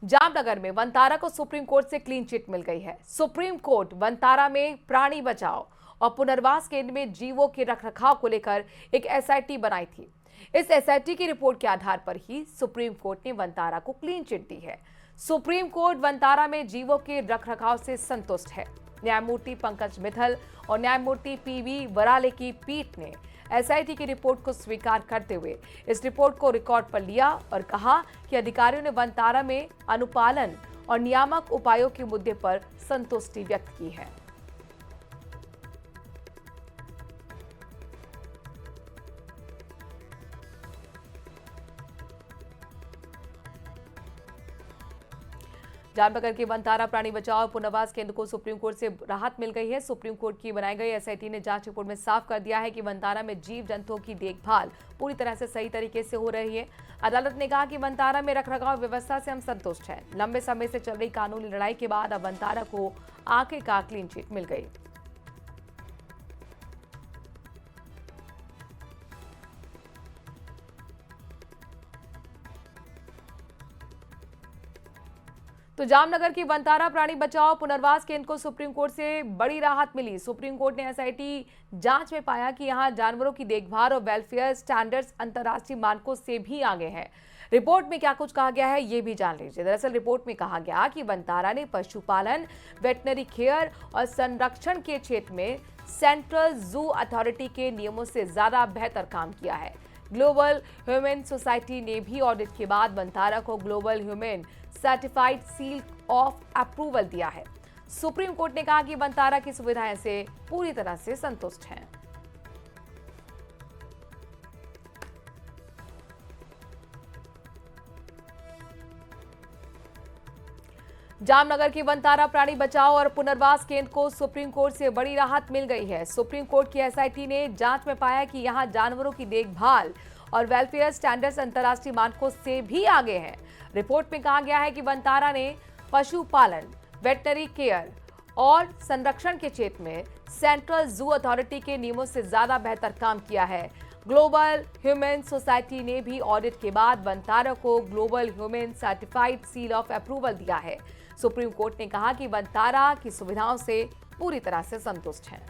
जामनगर में वनतारा को supreme court से क्लीन चिट मिल गई है। सुप्रीम कोर्ट वनतारा में प्राणी बचाओ और पुनर्वास केंद्र में जीवों के रखरखाव को लेकर एक एसआईटी बनाई थी। इस एसआईटी की रिपोर्ट के आधार पर ही सुप्रीम कोर्ट ने वनतारा को क्लीन चिट दी है। सुप्रीम कोर्ट वनतारा में जीवों के रखरखाव से संतुष्ट है। न्यायमूर्ति पंकज मित्तल और न्यायमूर्ति पीवी वराले की पीठ ने एसआईटी की रिपोर्ट को स्वीकार करते हुए इस रिपोर्ट को रिकॉर्ड पर लिया और कहा कि अधिकारियों ने वनतारा में अनुपालन और नियामक उपायों के मुद्दे पर संतुष्टि व्यक्त की है। जामनगर के वनतारा प्राणी बचाओ पुनर्वास केंद्र को सुप्रीम कोर्ट से राहत मिल गई है। सुप्रीम कोर्ट की बनाई गई एसआईटी ने जांच रिपोर्ट में साफ कर दिया है कि वनतारा में जीव जंतुओं की देखभाल पूरी तरह से सही तरीके से हो रही है। अदालत ने कहा कि वनतारा में रखरखाव व्यवस्था से हम संतुष्ट हैं। लंबे समय से चल रही कानूनी लड़ाई के बाद अब वनतारा को आखिरकार क्लीन चिट मिल गई। तो जामनगर की वनतारा प्राणी बचाओ पुनर्वास केंद्र को सुप्रीम कोर्ट से बड़ी राहत मिली। सुप्रीम कोर्ट ने एसआईटी जांच में पाया कि यहां जानवरों की देखभाल और वेलफेयर स्टैंडर्ड्स अंतर्राष्ट्रीय मानकों से भी आगे हैं। रिपोर्ट में क्या कुछ कहा गया है ये भी जान लीजिए। दरअसल रिपोर्ट में कहा गया कि वनतारा ने पशुपालन, वेटनरी केयर और संरक्षण के क्षेत्र में सेंट्रल जू अथॉरिटी के नियमों से ज्यादा बेहतर काम किया है। ग्लोबल ह्यूमन सोसाइटी ने भी ऑडिट के बाद वनतारा को global human certified seal of approval दिया है। सुप्रीम कोर्ट ने कहा कि वनतारा की सुविधाएं से पूरी तरह से संतुष्ट हैं। जामनगर की वनतारा प्राणी बचाओ और पुनर्वास केंद्र को सुप्रीम कोर्ट से बड़ी राहत मिल गई है। सुप्रीम कोर्ट की एसआईटी ने जांच में पाया कि यहां जानवरों की देखभाल और वेलफेयर स्टैंडर्ड्स अंतर्राष्ट्रीय मानकों से भी आगे हैं। रिपोर्ट में कहा गया है कि वनतारा ने पशुपालन, वेटनरी केयर और संरक्षण के क्षेत्र में सेंट्रल जू अथॉरिटी के नियमों से ज्यादा बेहतर काम किया है। ग्लोबल ह्यूमन सोसाइटी ने भी ऑडिट के बाद वनतारा को global human certified seal of approval दिया है। सुप्रीम कोर्ट ने कहा कि वनतारा की सुविधाओं से पूरी तरह से संतुष्ट हैं।